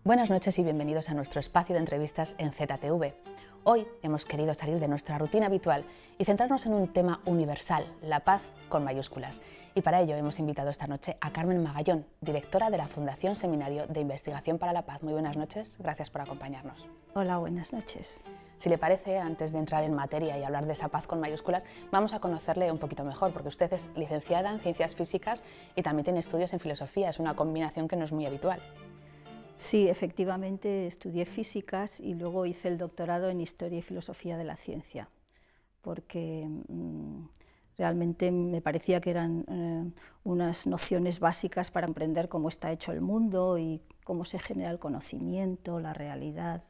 Buenas noches y bienvenidos a nuestro espacio de entrevistas en ZTV. Hoy hemos querido salir de nuestra rutina habitual y centrarnos en un tema universal, la paz con mayúsculas. Y para ello hemos invitado esta noche a Carmen Magallón, directora de la Fundación Seminario de Investigación para la Paz. Muy buenas noches, gracias por acompañarnos. Hola, buenas noches. Si le parece, antes de entrar en materia y hablar de esa paz con mayúsculas, vamos a conocerle un poquito mejor, porque usted es licenciada en Ciencias Físicas y también tiene estudios en Filosofía. Es una combinación que no es muy habitual. Sí, efectivamente estudié físicas y luego hice el doctorado en Historia y Filosofía de la Ciencia, porque realmente me parecía que eran unas nociones básicas para comprender cómo está hecho el mundo y cómo se genera el conocimiento, la realidad.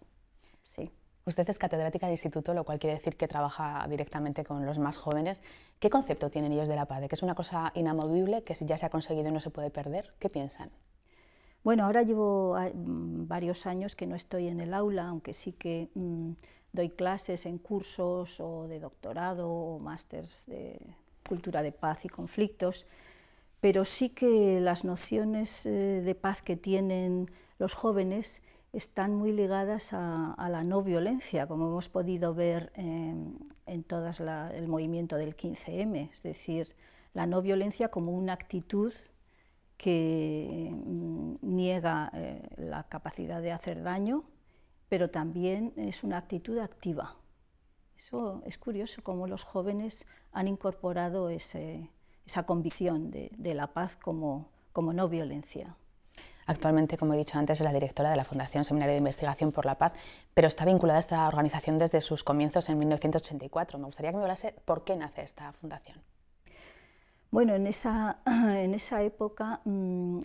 Sí. Usted es catedrática de instituto, lo cual quiere decir que trabaja directamente con los más jóvenes. ¿Qué concepto tienen ellos de la paz? ¿De que es una cosa inamovible, que ya se ha conseguido y no se puede perder? ¿Qué piensan? Bueno, ahora llevo varios años que no estoy en el aula, aunque sí que doy clases en cursos o de doctorado o másters de cultura de paz y conflictos, pero sí que las nociones de paz que tienen los jóvenes están muy ligadas a la no violencia, como hemos podido ver en todo el movimiento del 15M, es decir, la no violencia como una actitud que niega la capacidad de hacer daño, pero también es una actitud activa. Eso es curioso, cómo los jóvenes han incorporado esa convicción de la paz como no violencia. Actualmente, como he dicho antes, es la directora de la Fundación Seminario de Investigación por la Paz, pero está vinculada a esta organización desde sus comienzos en 1984. Me gustaría que me hablase por qué nace esta fundación. Bueno, en esa época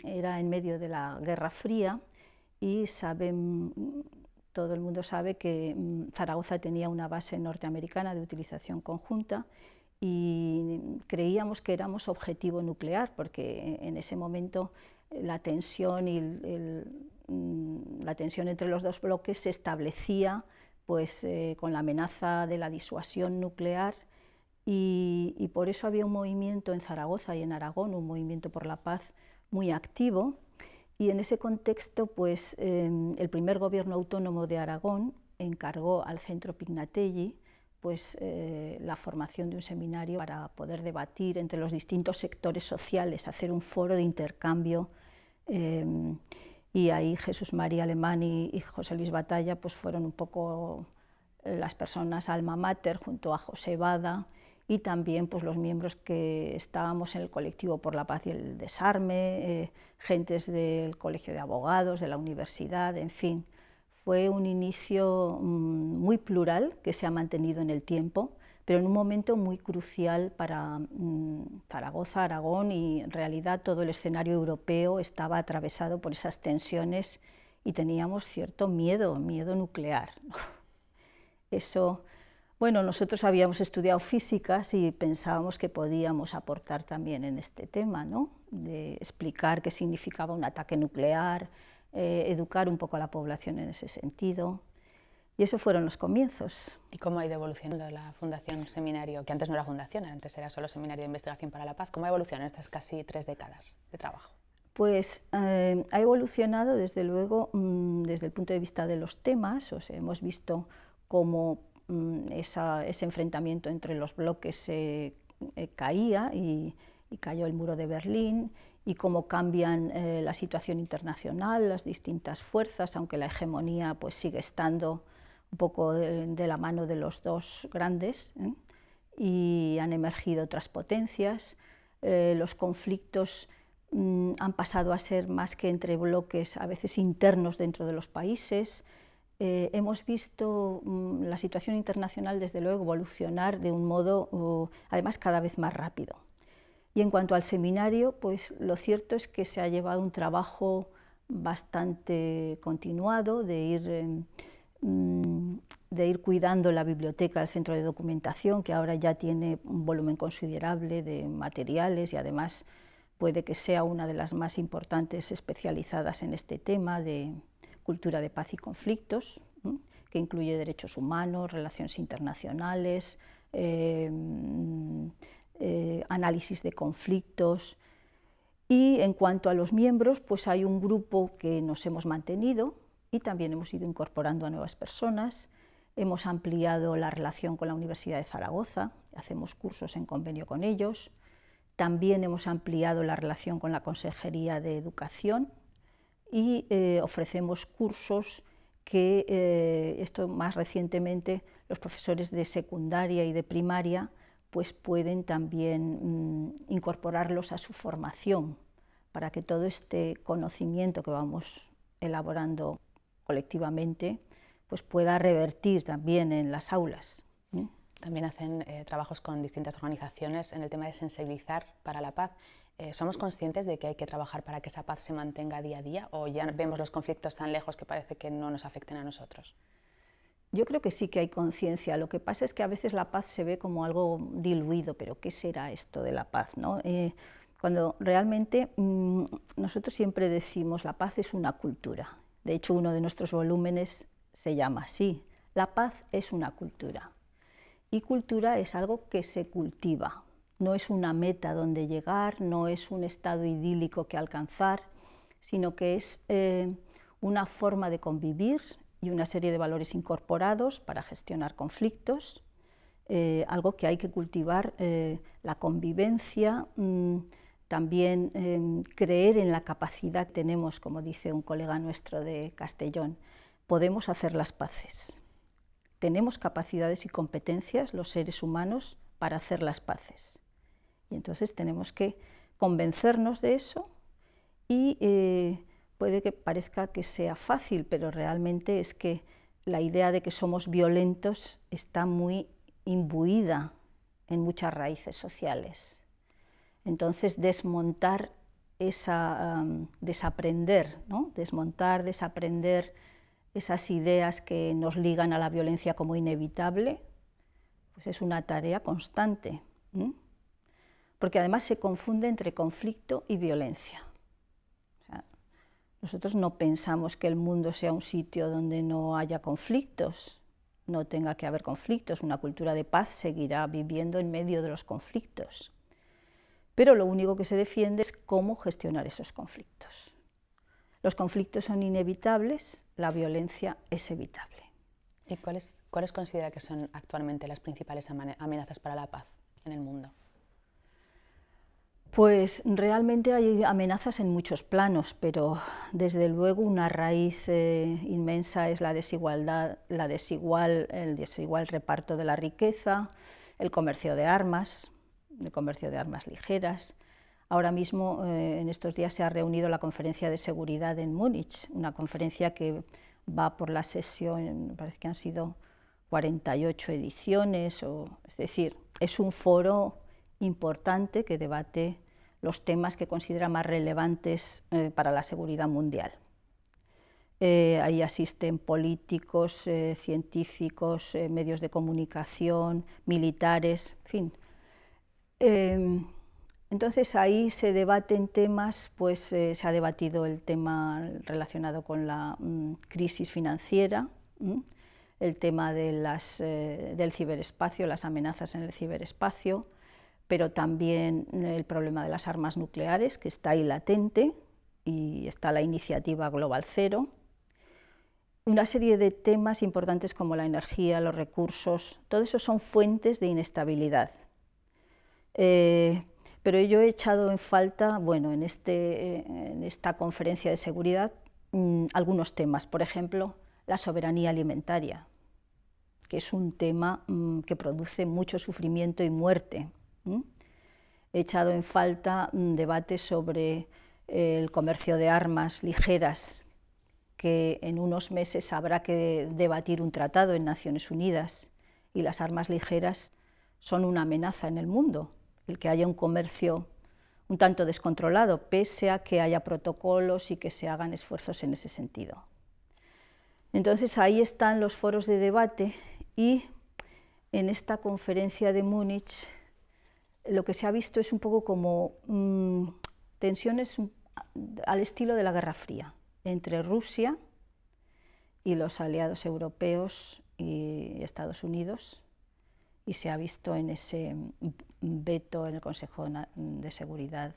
era en medio de la Guerra Fría y todo el mundo sabe que Zaragoza tenía una base norteamericana de utilización conjunta y creíamos que éramos objetivo nuclear, porque en ese momento la tensión entre los dos bloques se establecía pues, con la amenaza de la disuasión nuclear. Y por eso había un movimiento en Zaragoza y en Aragón, un movimiento por la paz muy activo, y en ese contexto pues, el primer gobierno autónomo de Aragón encargó al Centro Pignatelli pues, la formación de un seminario para poder debatir entre los distintos sectores sociales, hacer un foro de intercambio, y ahí Jesús María Alemán y José Luis Batalla pues, fueron un poco las personas alma mater junto a José Bada, y también pues, los miembros que estábamos en el colectivo por la paz y el desarme, gentes del colegio de abogados, de la universidad, en fin. Fue un inicio muy plural que se ha mantenido en el tiempo, pero en un momento muy crucial para Zaragoza, Aragón, y en realidad todo el escenario europeo estaba atravesado por esas tensiones y teníamos cierto miedo nuclear. Eso. Bueno, nosotros habíamos estudiado físicas y pensábamos que podíamos aportar también en este tema, ¿no? De explicar qué significaba un ataque nuclear, educar un poco a la población en ese sentido. Y esos fueron los comienzos. ¿Y cómo ha ido evolucionando la Fundación Seminario, que antes no era fundación, antes era solo Seminario de Investigación para la Paz? ¿Cómo ha evolucionado en estas casi 3 décadas de trabajo? Pues ha evolucionado desde luego desde el punto de vista de los temas. O sea, hemos visto cómo ese enfrentamiento entre los bloques caía y cayó el muro de Berlín, y cómo cambian la situación internacional, las distintas fuerzas, aunque la hegemonía pues, sigue estando un poco de la mano de los dos grandes, y han emergido otras potencias. Los conflictos han pasado a ser más que entre bloques, a veces internos dentro de los países. Hemos visto la situación internacional, desde luego, evolucionar de un modo, además, cada vez más rápido. Y en cuanto al seminario, pues lo cierto es que se ha llevado un trabajo bastante continuado de ir cuidando la biblioteca, el centro de documentación, que ahora ya tiene un volumen considerable de materiales y además puede que sea una de las más importantes especializadas en este tema de cultura de paz y conflictos, que incluye derechos humanos, relaciones internacionales, análisis de conflictos. Y en cuanto a los miembros, pues hay un grupo que nos hemos mantenido, y también hemos ido incorporando a nuevas personas. Hemos ampliado la relación con la Universidad de Zaragoza, hacemos cursos en convenio con ellos. También hemos ampliado la relación con la Consejería de Educación y ofrecemos cursos que, esto más recientemente, los profesores de secundaria y de primaria pues pueden también incorporarlos a su formación, para que todo este conocimiento que vamos elaborando colectivamente pues pueda revertir también en las aulas. También hacen trabajos con distintas organizaciones en el tema de sensibilizar para la paz. ¿Somos conscientes de que hay que trabajar para que esa paz se mantenga día a día, o ya vemos los conflictos tan lejos que parece que no nos afecten a nosotros? Yo creo que sí que hay conciencia. Lo que pasa es que a veces la paz se ve como algo diluido, pero ¿qué será esto de la paz, ¿no? Cuando realmente nosotros siempre decimos la paz es una cultura. De hecho, uno de nuestros volúmenes se llama así, la paz es una cultura. Y cultura es algo que se cultiva, no es una meta donde llegar, no es un estado idílico que alcanzar, sino que es una forma de convivir y una serie de valores incorporados para gestionar conflictos, algo que hay que cultivar, la convivencia, también creer en la capacidad que tenemos, como dice un colega nuestro de Castellón, podemos hacer las paces. Tenemos capacidades y competencias, los seres humanos, para hacer las paces. Y entonces tenemos que convencernos de eso y puede que parezca que sea fácil, pero realmente es que la idea de que somos violentos está muy imbuida en muchas raíces sociales. Entonces desmontar desaprender, ¿no? Desaprender esas ideas que nos ligan a la violencia como inevitable, pues es una tarea constante, porque además se confunde entre conflicto y violencia. O sea, nosotros no pensamos que el mundo sea un sitio donde no haya conflictos, no tenga que haber conflictos, una cultura de paz seguirá viviendo en medio de los conflictos, pero lo único que se defiende es cómo gestionar esos conflictos. Los conflictos son inevitables, la violencia es evitable. ¿Y cuáles considera que son actualmente las principales amenazas para la paz en el mundo? Pues realmente hay amenazas en muchos planos, pero desde luego una raíz inmensa es la desigualdad, el desigual reparto de la riqueza, el comercio de armas ligeras. Ahora mismo, en estos días, se ha reunido la Conferencia de Seguridad en Múnich, una conferencia que va por la sesión, me parece que han sido 48 ediciones, es decir, es un foro importante que debate los temas que considera más relevantes para la seguridad mundial. Ahí asisten políticos, científicos, medios de comunicación, militares, en fin. Entonces ahí se debaten temas, pues se ha debatido el tema relacionado con la crisis financiera, el tema de del ciberespacio, las amenazas en el ciberespacio, pero también el problema de las armas nucleares, que está ahí latente, y está la iniciativa Global Zero. Una serie de temas importantes como la energía, los recursos, todo eso son fuentes de inestabilidad. Pero yo he echado en falta, bueno, en esta conferencia de seguridad, algunos temas, por ejemplo, la soberanía alimentaria, que es un tema que produce mucho sufrimiento y muerte. He echado en falta debates sobre el comercio de armas ligeras, que en unos meses habrá que debatir un tratado en Naciones Unidas, y las armas ligeras son una amenaza en el mundo. El que haya un comercio un tanto descontrolado, pese a que haya protocolos y que se hagan esfuerzos en ese sentido. Entonces ahí están los foros de debate, y en esta conferencia de Múnich lo que se ha visto es un poco como tensiones al estilo de la Guerra Fría entre Rusia y los aliados europeos y Estados Unidos, y se ha visto en ese veto en el Consejo de Seguridad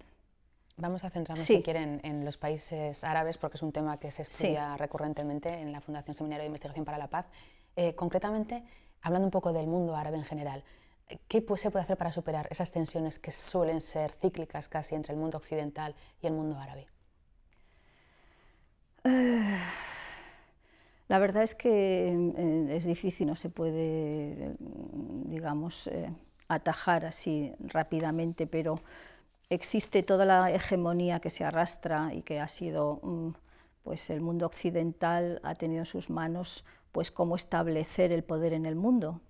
Vamos a centrarnos, Sí. si quieren, en los países árabes, porque es un tema que se estudia recurrentemente en la Fundación Seminario de Investigación para la Paz. Concretamente, hablando un poco del mundo árabe en general, ¿qué se puede hacer para superar esas tensiones que suelen ser cíclicas casi entre el mundo occidental y el mundo árabe? La verdad es que es difícil, no se puede, digamos, atajar así rápidamente, pero existe toda la hegemonía que se arrastra y que ha sido, pues el mundo occidental ha tenido en sus manos pues cómo establecer el poder en el mundo.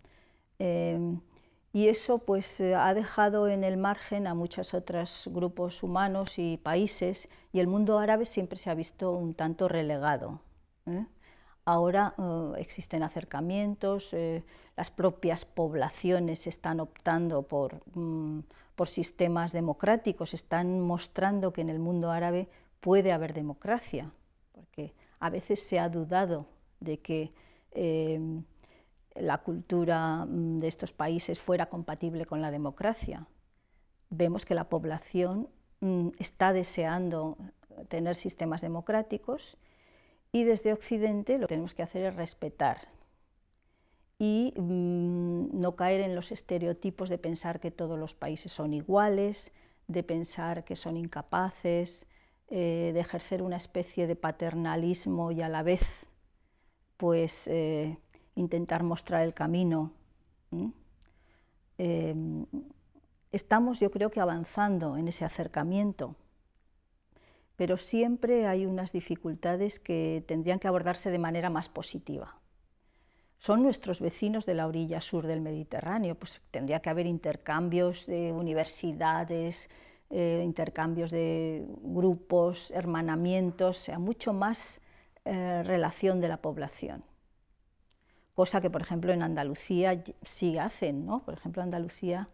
Y eso pues ha dejado en el margen a muchos otros grupos humanos y países, y el mundo árabe siempre se ha visto un tanto relegado. Ahora existen acercamientos, las propias poblaciones están optando por sistemas democráticos, están mostrando que en el mundo árabe puede haber democracia, porque a veces se ha dudado de que la cultura de estos países fuera compatible con la democracia. Vemos que la población está deseando tener sistemas democráticos, y desde Occidente lo que tenemos que hacer es respetar y no caer en los estereotipos de pensar que todos los países son iguales, de pensar que son incapaces, de ejercer una especie de paternalismo y a la vez pues intentar mostrar el camino. Estamos, yo creo que avanzando en ese acercamiento, pero siempre hay unas dificultades que tendrían que abordarse de manera más positiva. Son nuestros vecinos de la orilla sur del Mediterráneo, pues tendría que haber intercambios de universidades, intercambios de grupos, hermanamientos, o sea, mucho más relación de la población. Cosa que, por ejemplo, en Andalucía sí hacen, ¿no? Por ejemplo, Andalucía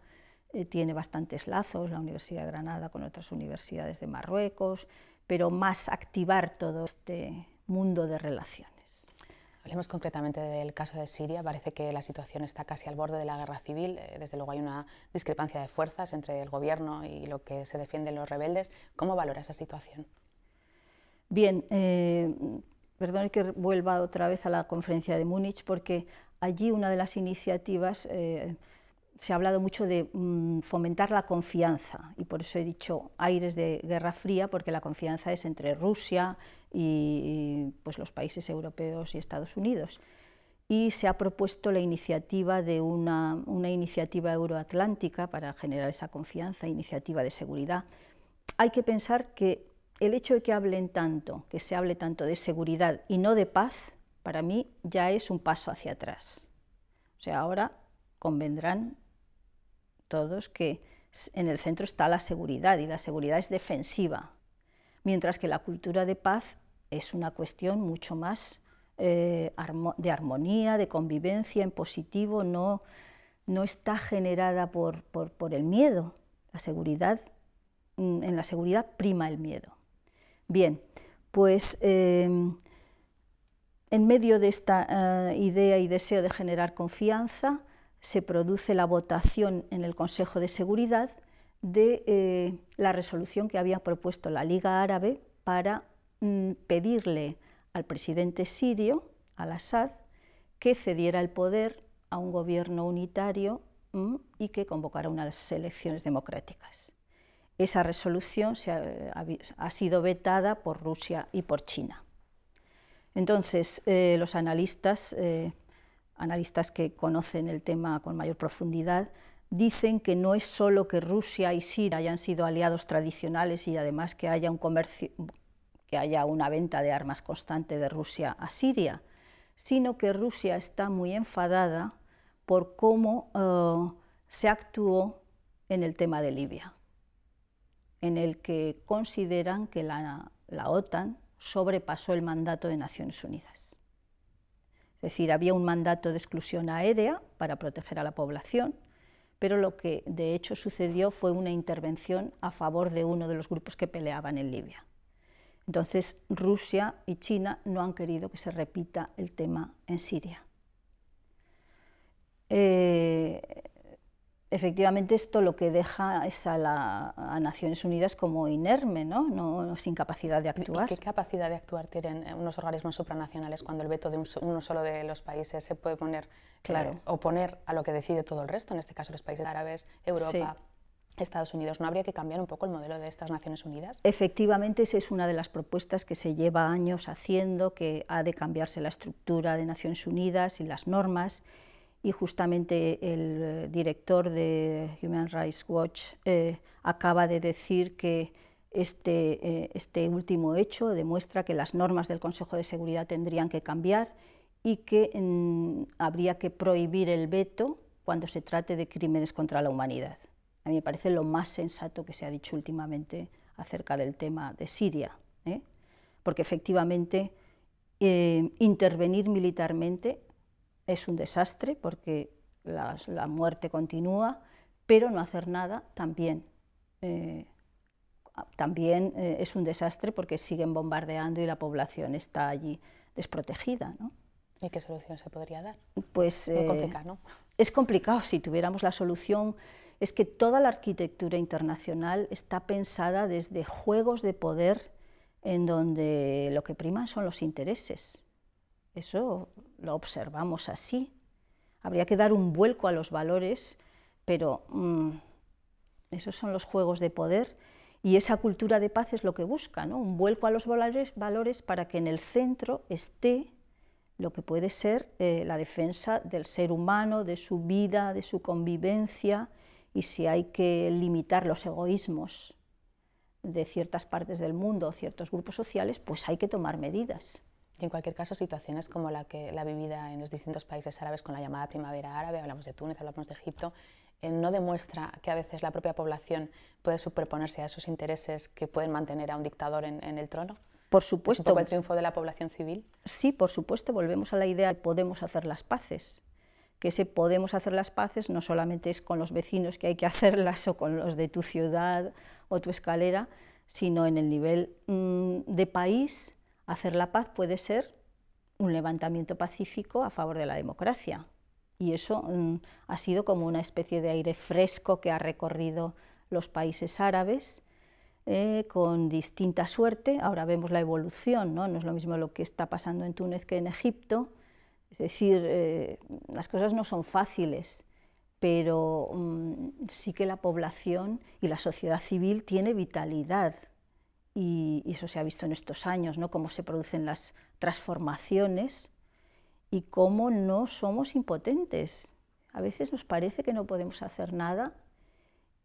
tiene bastantes lazos, la Universidad de Granada con otras universidades de Marruecos, pero más activar todo este mundo de relaciones. Hablemos concretamente del caso de Siria. Parece que la situación está casi al borde de la guerra civil. Desde luego hay una discrepancia de fuerzas entre el gobierno y lo que se defienden los rebeldes. ¿Cómo valora esa situación? Bien, perdone que vuelva otra vez a la conferencia de Múnich, porque allí una de las iniciativas se ha hablado mucho de fomentar la confianza, y por eso he dicho aires de Guerra Fría, porque la confianza es entre Rusia y pues, los países europeos y Estados Unidos. Y se ha propuesto la iniciativa de una iniciativa euroatlántica para generar esa confianza, iniciativa de seguridad. Hay que pensar que el hecho de que hablen tanto, que se hable tanto de seguridad y no de paz, para mí ya es un paso hacia atrás. O sea, ahora convendrán todos que en el centro está la seguridad, y la seguridad es defensiva, mientras que la cultura de paz es una cuestión mucho más de armonía, de convivencia en positivo, no está generada por el miedo. La seguridad, en la seguridad prima el miedo. Bien, pues en medio de esta idea y deseo de generar confianza, se produce la votación en el Consejo de Seguridad de la resolución que había propuesto la Liga Árabe para pedirle al presidente sirio, al-Assad, que cediera el poder a un gobierno unitario y que convocara unas elecciones democráticas. Esa resolución ha sido vetada por Rusia y por China. Entonces, los analistas que conocen el tema con mayor profundidad, dicen que no es solo que Rusia y Siria hayan sido aliados tradicionales y además que haya un comercio, que haya una venta de armas constante de Rusia a Siria, sino que Rusia está muy enfadada por cómo se actuó en el tema de Libia, en el que consideran que la OTAN sobrepasó el mandato de Naciones Unidas. Es decir, había un mandato de exclusión aérea para proteger a la población, pero lo que de hecho sucedió fue una intervención a favor de uno de los grupos que peleaban en Libia. Entonces, Rusia y China no han querido que se repita el tema en Siria. efectivamente esto lo que deja es a Naciones Unidas como inerme, ¿no? Sin capacidad de actuar. ¿Y qué capacidad de actuar tienen unos organismos supranacionales cuando el veto de uno solo de los países se puede oponer a lo que decide todo el resto, en este caso los países árabes, Europa, sí, Estados Unidos? ¿No habría que cambiar un poco el modelo de estas Naciones Unidas? Efectivamente, esa es una de las propuestas que se lleva años haciendo, que ha de cambiarse la estructura de Naciones Unidas y las normas, y justamente el director de Human Rights Watch acaba de decir que este último hecho demuestra que las normas del Consejo de Seguridad tendrían que cambiar y que habría que prohibir el veto cuando se trate de crímenes contra la humanidad. A mí me parece lo más sensato que se ha dicho últimamente acerca del tema de Siria, porque efectivamente intervenir militarmente es un desastre, porque la muerte continúa, pero no hacer nada también es un desastre, porque siguen bombardeando y la población está allí desprotegida, ¿no? ¿Y qué solución se podría dar? Pues muy complicado, ¿no? Es complicado. Si tuviéramos la solución, es que toda la arquitectura internacional está pensada desde juegos de poder en donde lo que priman son los intereses. Eso lo observamos así. Habría que dar un vuelco a los valores, pero esos son los juegos de poder, y esa cultura de paz es lo que busca, ¿no? Un vuelco a los valores para que en el centro esté lo que puede ser la defensa del ser humano, de su vida, de su convivencia, y si hay que limitar los egoísmos de ciertas partes del mundo o ciertos grupos sociales, pues hay que tomar medidas. Y en cualquier caso, situaciones como la vivida en los distintos países árabes con la llamada primavera árabe, hablamos de Túnez, hablamos de Egipto, no demuestra que a veces la propia población puede superponerse a esos intereses que pueden mantener a un dictador en el trono. Por supuesto. ¿Es un poco el triunfo de la población civil? Sí, por supuesto, volvemos a la idea de que podemos hacer las paces, que ese podemos hacer las paces no solamente es con los vecinos que hay que hacerlas o con los de tu ciudad o tu escalera, sino en el nivel de país. Hacer la paz puede ser un levantamiento pacífico a favor de la democracia, y eso ha sido como una especie de aire fresco que ha recorrido los países árabes, con distinta suerte. Ahora vemos la evolución, ¿no? No es lo mismo lo que está pasando en Túnez que en Egipto, es decir, las cosas no son fáciles, pero sí que la población y la sociedad civil tiene vitalidad, y eso se ha visto en estos años, ¿no? Cómo se producen las transformaciones y cómo no somos impotentes. A veces nos parece que no podemos hacer nada,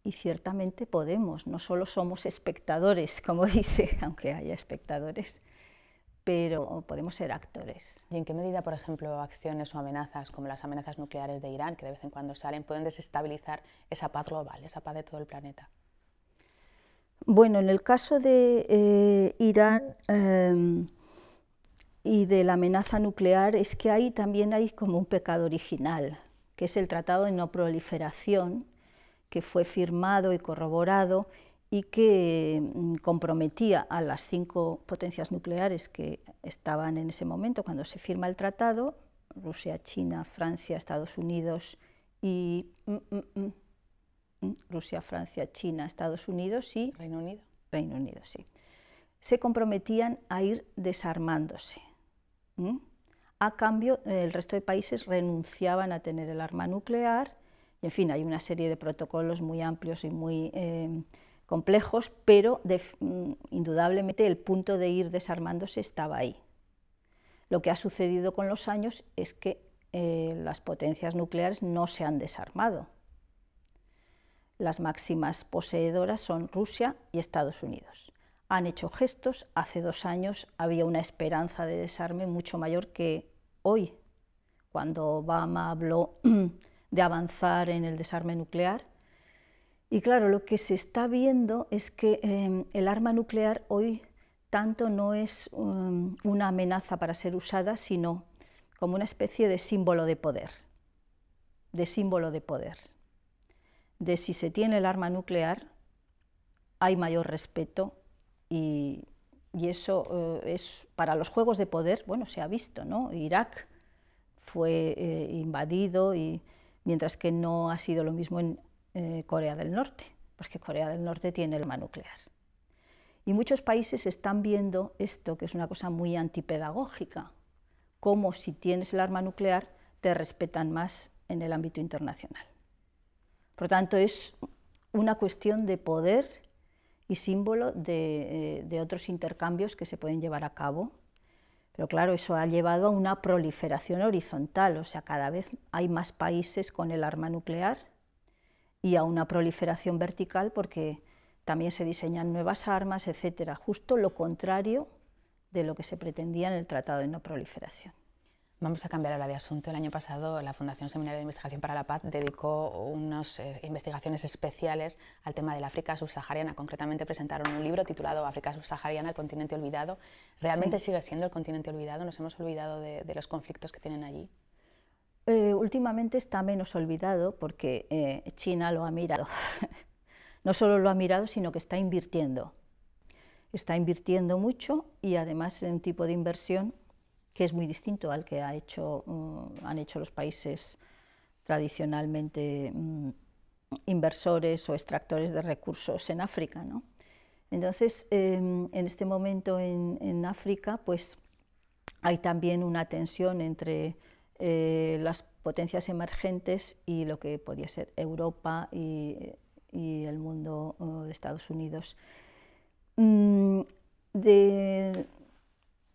y ciertamente podemos. No solo somos espectadores, como dice, aunque haya espectadores, pero podemos ser actores. ¿Y en qué medida, por ejemplo, acciones o amenazas como las amenazas nucleares de Irán, que de vez en cuando salen, pueden desestabilizar esa paz global, esa paz de todo el planeta? Bueno, en el caso de Irán y de la amenaza nuclear, es que ahí también hay como un pecado original, que es el Tratado de No Proliferación, que fue firmado y corroborado y que comprometía a las 5 potencias nucleares que estaban en ese momento cuando se firma el tratado: Rusia, China, Francia, Estados Unidos y Rusia, Francia, China, Estados Unidos y Reino Unido. Reino Unido, sí. Se comprometían a ir desarmándose. A cambio, el resto de países renunciaban a tener el arma nuclear. En fin, hay una serie de protocolos muy amplios y muy complejos, pero indudablemente el punto de ir desarmándose estaba ahí. Lo que ha sucedido con los años es que las potencias nucleares no se han desarmado. Las máximas poseedoras son Rusia y Estados Unidos. Han hecho gestos. Hace 2 años había una esperanza de desarme mucho mayor que hoy, cuando Obama habló de avanzar en el desarme nuclear. Y claro, lo que se está viendo es que el arma nuclear hoy tanto no es una amenaza para ser usada, sino como una especie de símbolo de poder, de si se tiene el arma nuclear hay mayor respeto, y eso es para los juegos de poder. Bueno, se ha visto, ¿no? Irak fue invadido, y mientras que no ha sido lo mismo en Corea del Norte, porque Corea del Norte tiene el arma nuclear. Y muchos países están viendo esto, que es una cosa muy antipedagógica, como si tienes el arma nuclear te respetan más en el ámbito internacional. Por lo tanto, es una cuestión de poder y símbolo de otros intercambios que se pueden llevar a cabo. Pero claro, eso ha llevado a una proliferación horizontal, o sea, cada vez hay más países con el arma nuclear y a una proliferación vertical porque también se diseñan nuevas armas, etcétera, justo lo contrario de lo que se pretendía en el Tratado de No Proliferación. Vamos a cambiar ahora de asunto. El año pasado la Fundación Seminario de Investigación para la Paz dedicó unas investigaciones especiales al tema del África subsahariana. Concretamente presentaron un libro titulado África subsahariana, el continente olvidado. ¿Realmente sigue siendo el continente olvidado? ¿Nos hemos olvidado de los conflictos que tienen allí? Últimamente está menos olvidado porque China lo ha mirado. No solo lo ha mirado, sino que está invirtiendo. Está invirtiendo mucho y además en un tipo de inversión que es muy distinto al que han hecho los países tradicionalmente inversores o extractores de recursos en África, ¿no? Entonces, en este momento en África, pues hay también una tensión entre las potencias emergentes y lo que podía ser Europa y el mundo de Estados Unidos.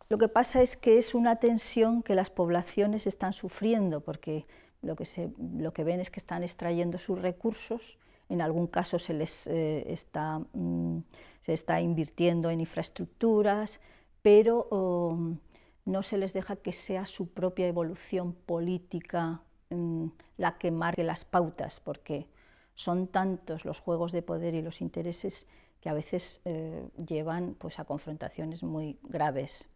Lo que pasa es que es una tensión que las poblaciones están sufriendo, porque lo que ven es que están extrayendo sus recursos, en algún caso se está invirtiendo en infraestructuras, pero no se les deja que sea su propia evolución política la que marque las pautas, porque son tantos los juegos de poder y los intereses que a veces llevan pues, a confrontaciones muy graves.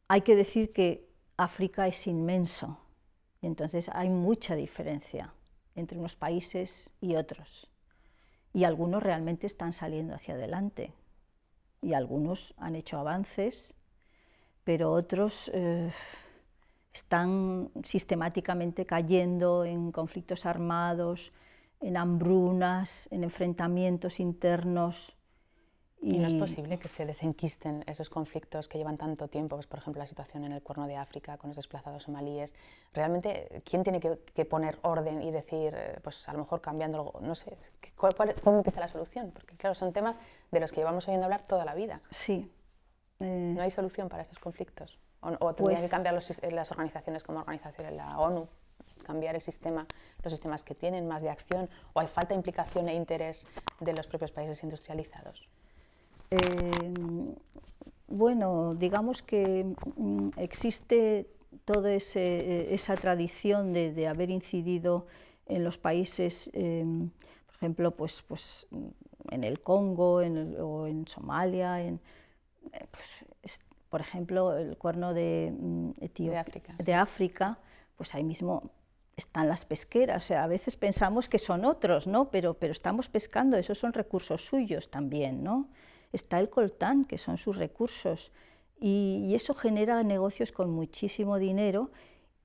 Hay que decir que África es inmenso, y entonces hay mucha diferencia entre unos países y otros, y algunos realmente están saliendo hacia adelante, y algunos han hecho avances, pero otros están sistemáticamente cayendo en conflictos armados, en hambrunas, en enfrentamientos internos. ¿Y no es posible que se desenquisten esos conflictos que llevan tanto tiempo? Pues, por ejemplo, la situación en el Cuerno de África con los desplazados somalíes. ¿Realmente quién tiene que poner orden y decir, pues a lo mejor cambiando, no sé, cómo empieza la solución? Porque claro, son temas de los que llevamos oyendo hablar toda la vida. Sí. ¿No hay solución para estos conflictos? ¿O tendrían que cambiar las organizaciones como organizaciones, la ONU, cambiar los sistemas que tienen, más de acción? ¿O hay falta de implicación e interés de los propios países industrializados? Bueno, digamos que existe toda esa tradición de haber incidido en los países, por ejemplo, pues en el Congo o en Somalia, por ejemplo, el Cuerno de África, pues ahí mismo están las pesqueras. O sea, a veces pensamos que son otros, ¿no? Pero estamos pescando, esos son recursos suyos también, ¿no? Está el coltán, que son sus recursos, y eso genera negocios con muchísimo dinero,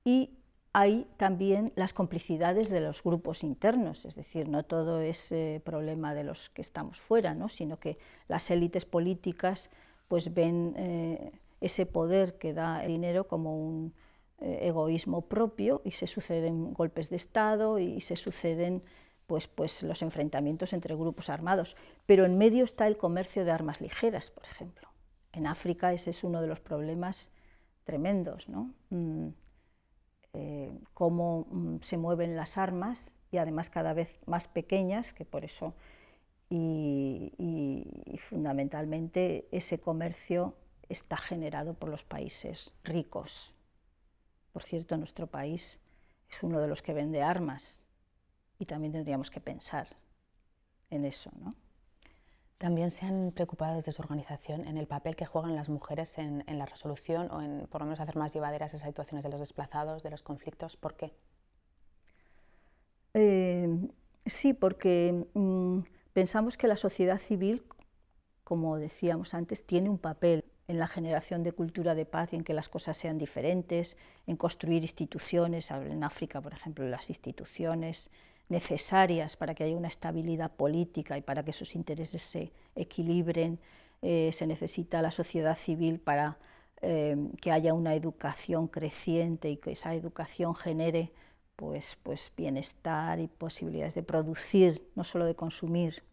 y hay también las complicidades de los grupos internos, es decir, no todo es problema de los que estamos fuera, ¿no? Sino que las élites políticas pues ven ese poder que da el dinero como un egoísmo propio, y se suceden golpes de Estado y se suceden pues los enfrentamientos entre grupos armados, pero en medio está el comercio de armas ligeras, por ejemplo. En África ese es uno de los problemas tremendos, ¿no? Cómo se mueven las armas, y además cada vez más pequeñas, que por eso, y fundamentalmente ese comercio está generado por los países ricos. Por cierto, nuestro país es uno de los que vende armas, y también tendríamos que pensar en eso, ¿no? ¿También se han preocupado desde su organización en el papel que juegan las mujeres en la resolución o en, por lo menos, hacer más llevaderas esas situaciones de los desplazados, de los conflictos? ¿Por qué? Sí, porque pensamos que la sociedad civil, como decíamos antes, tiene un papel en la generación de cultura de paz y en que las cosas sean diferentes, en construir instituciones. En África, por ejemplo, las instituciones necesarias para que haya una estabilidad política y para que esos intereses se equilibren. Se necesita la sociedad civil para que haya una educación creciente y que esa educación genere pues bienestar y posibilidades de producir, no solo de consumir,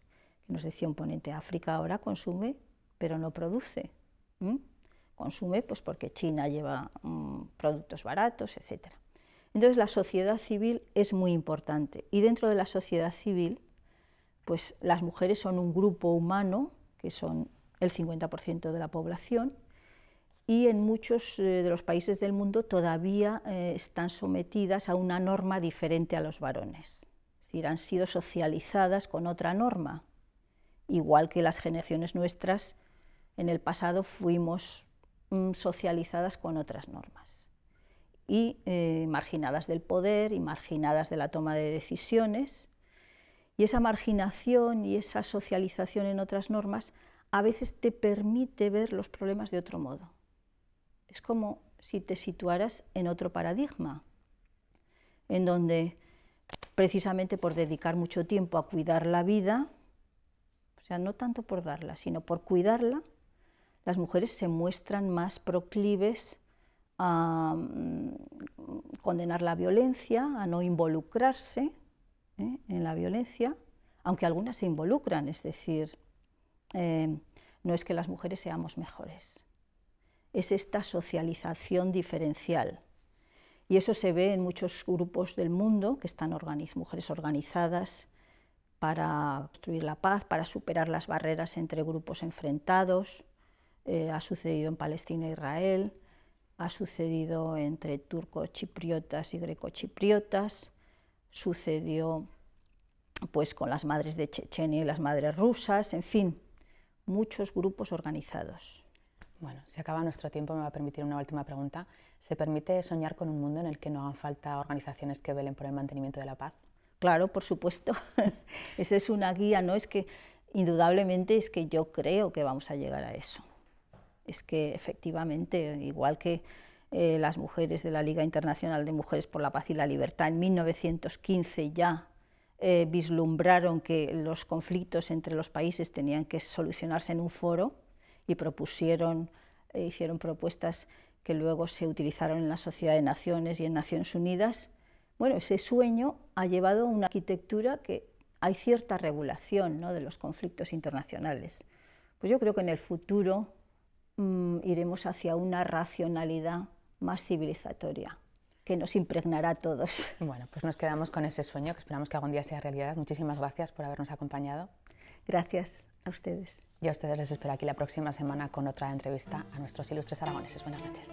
que nos decía un ponente, África ahora consume, pero no produce. Consume pues porque China lleva productos baratos, etc. Entonces la sociedad civil es muy importante, y dentro de la sociedad civil pues las mujeres son un grupo humano, que son el 50% de la población, y en muchos de los países del mundo todavía están sometidas a una norma diferente a los varones. Es decir, han sido socializadas con otra norma, igual que las generaciones nuestras en el pasado fuimos socializadas con otras normas, y marginadas del poder y marginadas de la toma de decisiones, y esa marginación y esa socialización en otras normas a veces te permite ver los problemas de otro modo. Es como si te situaras en otro paradigma, en donde precisamente por dedicar mucho tiempo a cuidar la vida, o sea, no tanto por darla, sino por cuidarla, las mujeres se muestran más proclives a condenar la violencia, a no involucrarse en la violencia, aunque algunas se involucran, es decir, no es que las mujeres seamos mejores, es esta socialización diferencial. Y eso se ve en muchos grupos del mundo, que están mujeres organizadas para construir la paz, para superar las barreras entre grupos enfrentados. Ha sucedido en Palestina e Israel, ha sucedido entre turcochipriotas y grecochipriotas, sucedió pues con las madres de Chechenia y las madres rusas, en fin, muchos grupos organizados. Bueno, se acaba nuestro tiempo, me va a permitir una última pregunta. ¿Se permite soñar con un mundo en el que no hagan falta organizaciones que velen por el mantenimiento de la paz? Claro, por supuesto. Esa es una guía, ¿no? Es que indudablemente es que yo creo que vamos a llegar a eso. Es que efectivamente, igual que las mujeres de la Liga Internacional de Mujeres por la Paz y la Libertad en 1915 ya vislumbraron que los conflictos entre los países tenían que solucionarse en un foro y hicieron propuestas que luego se utilizaron en la Sociedad de Naciones y en Naciones Unidas. Bueno, ese sueño ha llevado a una arquitectura que hay cierta regulación, ¿no?, de los conflictos internacionales. Pues yo creo que en el futuro iremos hacia una racionalidad más civilizatoria, que nos impregnará a todos. Bueno, pues nos quedamos con ese sueño, que esperamos que algún día sea realidad. Muchísimas gracias por habernos acompañado. Gracias a ustedes. Y a ustedes les espero aquí la próxima semana con otra entrevista a nuestros ilustres aragoneses. Buenas noches.